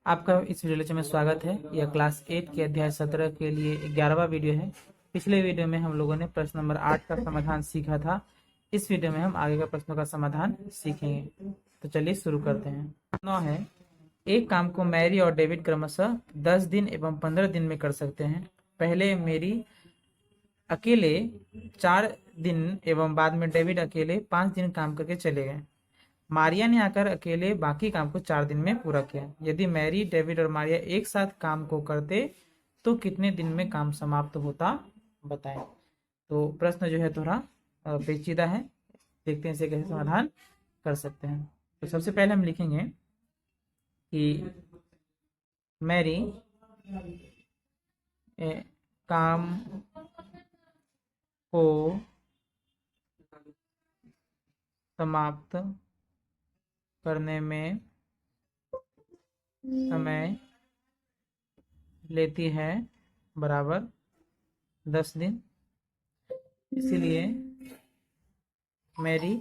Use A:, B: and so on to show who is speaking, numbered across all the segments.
A: आपका इस video lecture में स्वागत है। यह क्लास 8 के अध्याय 17 के लिए 11वां वीडियो है। पिछले वीडियो में हम लोगों ने प्रश्न नंबर 8 का समाधान सीखा था। इस वीडियो में हम आगे का प्रश्नों का समाधान सीखेंगे। तो चलिए शुरू करते हैं। 9 है, एक काम को मैरी और डेविड क्रमशः 10 दिन एवं 15 दिन में कर सकते हैं। पहले मैरी अकेले 4 दिन एवं बाद में डेविड अकेले 5 दिन काम करके चले गए। मारिया ने आकर अकेले बाकी काम को 4 दिन में पूरा किया। यदि मैरी, डेविड और मारिया एक साथ काम को करते तो कितने दिन में काम समाप्त होता, बताएं। तो प्रश्न जो है थोड़ा पेचीदा है, देखते हैं इसे कैसे समाधान कर सकते हैं। तो सबसे पहले हम लिखेंगे कि मैरी काम को समाप्त करने में समय लेती है बराबर 10 दिन। इसीलिए मैरी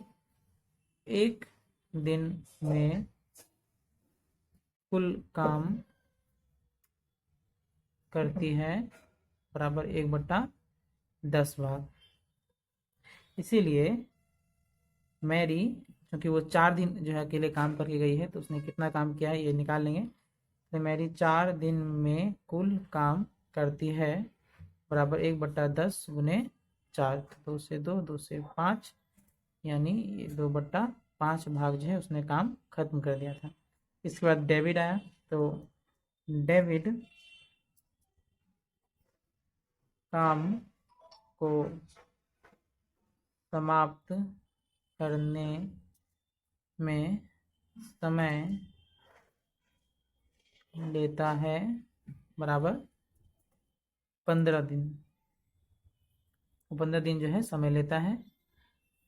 A: एक दिन में कुल काम करती है बराबर 1/10 भाग। इसीलिए मैरी, क्योंकि वो 4 दिन जो है अकेले काम करके गई है, तो उसने कितना काम किया है ये निकाल लेंगे। तो मैरी 4 दिन में कुल काम करती है बराबर 1/10 गुने 4। 2 से 2, 2 से 5, यानी 2/5 भाग जो है उसने काम खत्म कर दिया था। इसके बाद डेविड आया, तो डेविड काम को समाप्त करने में समय लेता है बराबर 15 दिन। 15 दिन जो है समय लेता है।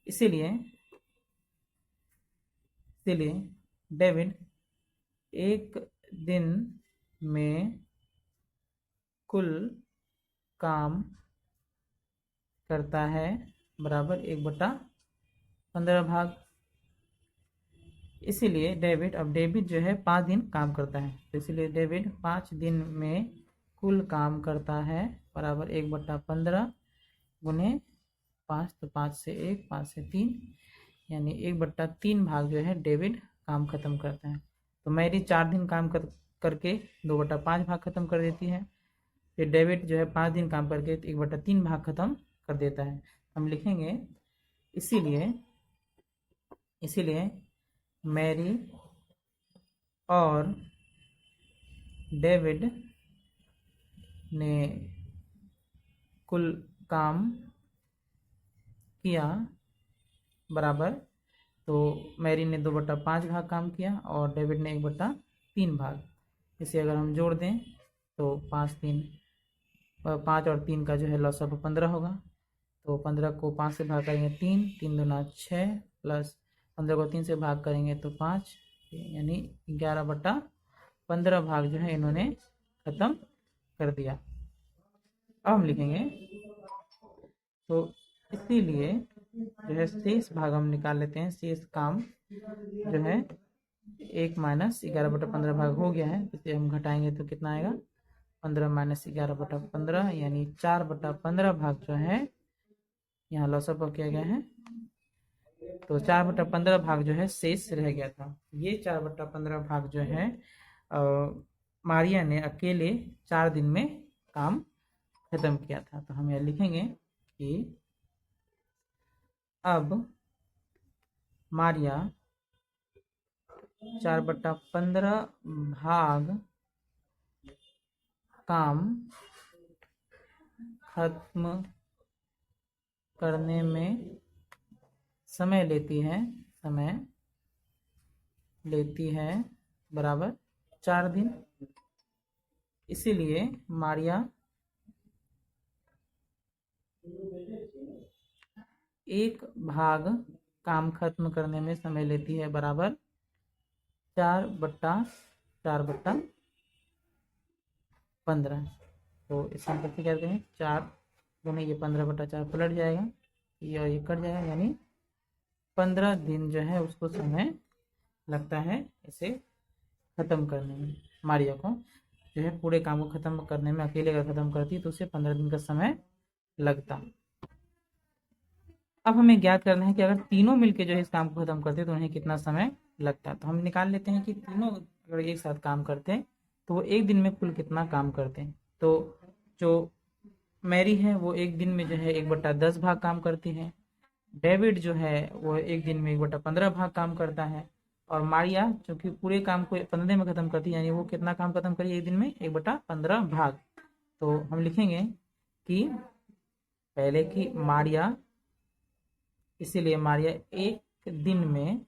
A: इसीलिए डेविड एक दिन में कुल काम करता है बराबर 1/15 भाग। इसीलिए डेविड जो है 5 दिन काम करता है, तो इसीलिए डेविड 5 दिन में कुल काम करता है बराबर 1/15 गुने 5। तो 5 से 1, 5 से 3, यानी 1/3 भाग जो है डेविड काम खत्म करता है। तो मैरी 4 दिन काम करके 2/5 भाग खत्म कर देती है। फिर डेविड जो है 5 दिन काम करके 1/3 भाग खत्म कर देता है। हम लिखेंगे इसीलिए मैरी और डेविड ने कुल काम किया बराबर, तो मैरी ने 2/5 भाग काम किया और डेविड ने 1/3 भाग। इसे अगर हम जोड़ दें तो 5 और 3 का जो है लॉसअप 15 होगा। तो 15 को 5 से भाग करेंगे 3, 3 दूना 6, प्लस 15 को 3 से भाग करेंगे तो 5, यानी 11/15 भाग जो है इन्होंने खत्म कर दिया। अब हम लिखेंगे, तो इसीलिए जो है शेष भाग हम निकाल लेते हैं। शेष काम जो है 1 माइनस 11/15 भाग हो गया है, इसे हम घटाएंगे तो कितना आएगा, 15 माइनस 11/15, यानी 4/15 भाग जो है यहाँ लॉसअप किया गया है। तो 4/15 भाग जो है शेष रह गया था। ये 4/15 भाग जो है मारिया ने अकेले 4 दिन में काम खत्म किया था। तो हम यह लिखेंगे कि अब मारिया 4/15 भाग काम खत्म करने में समय लेती है बराबर 4 दिन। इसीलिए मारिया एक भाग काम खत्म करने में समय लेती है बराबर 4/4/15। तो इसे हम कैसे करते हैं, 4 गुने ये 15/4 पलट जाएगा, ये कट जाएगा, यानी 15 दिन जो है उसको समय लगता है इसे खत्म करने में। मारिया को जो है पूरे काम को खत्म करने में अकेले अगर खत्म करती तो उसे 15 दिन का समय लगता। अब हमें ज्ञात करना है कि अगर तीनों मिलके जो है इस काम को खत्म करते तो उन्हें कितना समय लगता है। तो हम निकाल लेते हैं कि तीनों अगर एक साथ काम करते हैं तो वो एक दिन में कुल कितना काम करते हैं। तो जो मैरी है वो एक दिन में जो है 1/10 भाग काम करती है। डेविड जो है वो एक दिन में 1/15 भाग काम करता है। और मारिया जो कि पूरे काम को 15 दिन में खत्म करती है, यानी वो कितना काम खत्म करी एक दिन में 1/15 भाग। तो हम लिखेंगे कि पहले की मारिया, इसीलिए मारिया एक दिन में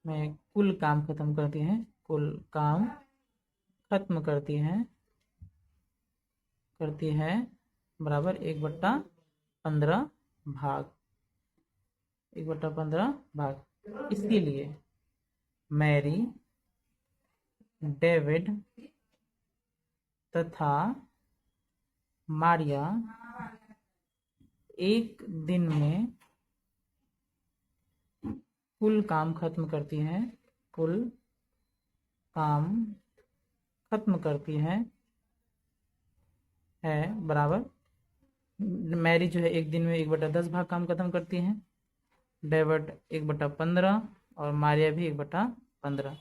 A: कुल काम खत्म करती है, कुल काम खत्म करती है बराबर 1/15 भाग, 1/15 भाग। इसीलिए मैरी, डेविड तथा मारिया एक दिन में कुल काम खत्म करती हैं, कुल काम खत्म करती है बराबर। मैरी जो है एक दिन में 1/10 भाग काम खत्म करती है, डेविड 1/15 और मारिया भी 1/15।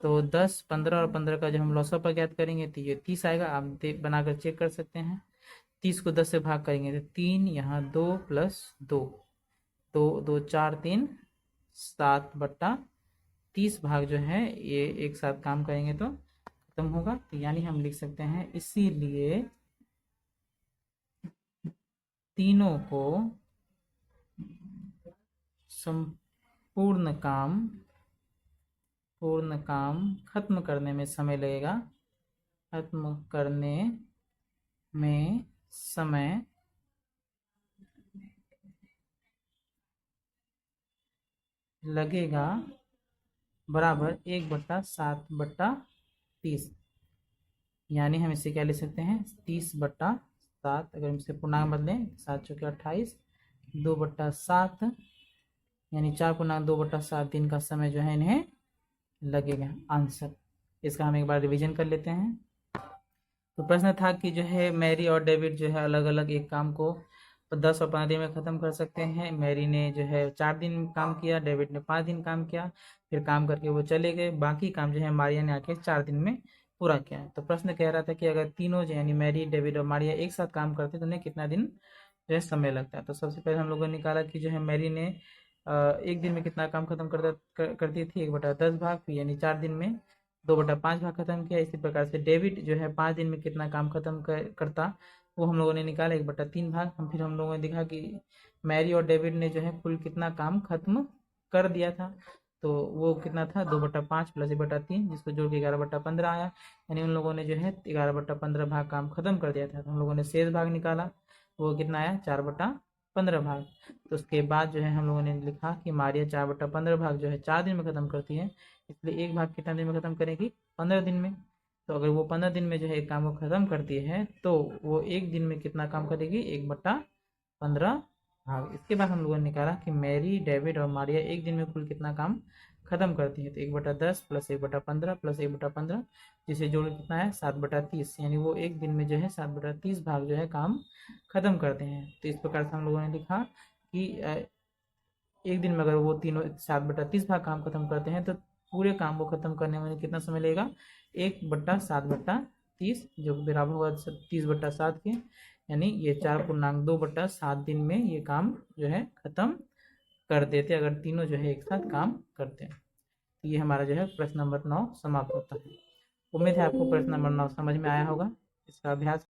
A: तो 10, 15 और 15 का जो हम लॉसअप पर ज्ञात करेंगे तो ये 30 आएगा। आप बनाकर चेक कर सकते हैं। 30 को 10 से भाग करेंगे तो 3, यहाँ 2 + 2, 2 2 4 3 7/30 भाग जो है ये एक साथ काम करेंगे तो खत्म होगा। तो यानी हम लिख सकते हैं इसीलिए तीनों को संपूर्ण काम खत्म करने में समय लगेगा, खत्म करने में समय लगेगा बराबर 1/7/30। यानी हम इसे क्या ले सकते हैं 30/7। अगर हम इसे पूर्णांक बदलें 7 चौके 28, 2/7 यानी 4×2/7 दिन का समय जो है इन्हें लगेगा आंसर। इसका हम एक बार रिवीजन कर लेते हैं। तो प्रश्न था कि जो है मैरी और डेविड जो है अलग अलग एक काम को 10 और 15 दिन में खत्म कर सकते हैं। मैरी ने जो है 4 दिन काम किया, डेविड ने 5 दिन काम किया, फिर काम करके वो चले गए। बाकी काम जो है मारिया ने आके 4 दिन में पूरा किया। तो प्रश्न कह रहा था कि अगर तीनों जो यानी मैरी, डेविड और मारिया एक साथ काम करते तो उन्हें कितना दिन जो है समय लगता है। तो सबसे पहले हम लोगों ने निकाला कि जो है मैरी ने एक दिन में कितना काम खत्म करती थी 1/10 भाग, यानी 4 दिन में 2/5 भाग खत्म किया। इसी प्रकार से डेविड जो है 5 दिन में कितना काम खत्म करता वो हम लोगों ने निकाला 1/3 भाग। फिर हम लोगों ने देखा कि मैरी और डेविड ने जो है कुल कितना काम खत्म कर दिया था, तो वो कितना था 2/5 + 1/3, जिसको जोड़ के 11/15 आया। यानी उन लोगों ने जो है 11/15 भाग काम खत्म कर दिया था। तो हम लोगों ने शेष भाग निकाला, वो कितना आया 4/15 भाग। तो उसके बाद जो है हम लोगों ने लिखा कि मारिया 4/15 भाग जो है 4 दिन में खत्म करती है, इसलिए एक भाग कितना दिन में खत्म करेगी 15 दिन में। तो अगर वो 15 दिन में जो है एक काम को खत्म करती है तो वो एक दिन में कितना काम करेगी 1/15 भाग। इसके बाद हम लोगों ने निकाला कि मैरी, डेविड और मारिया एक दिन में कुल कितना काम खत्म करती है। तो 1/10 + 1/15 + 1/15, जिसे जोड़ कितना है 7/30, यानी वो एक दिन में जो है 7/30 भाग जो है काम खत्म करते हैं। तो इस प्रकार से हम लोगों ने लिखा कि एक दिन में अगर वो तीनों 7/30 भाग काम खत्म करते हैं तो पूरे काम को खत्म करने में कितना समय लगेगा 1/7/30, जो बराबर होगा 30/7 के। यानी ये 4×2/7 दिन में ये काम जो है खत्म कर देते अगर तीनों जो है एक साथ काम करते हैं। तो ये हमारा जो है प्रश्न नंबर 9 समाप्त होता है। उम्मीद है आपको प्रश्न नंबर 9 समझ में आया होगा। इसका अभ्यास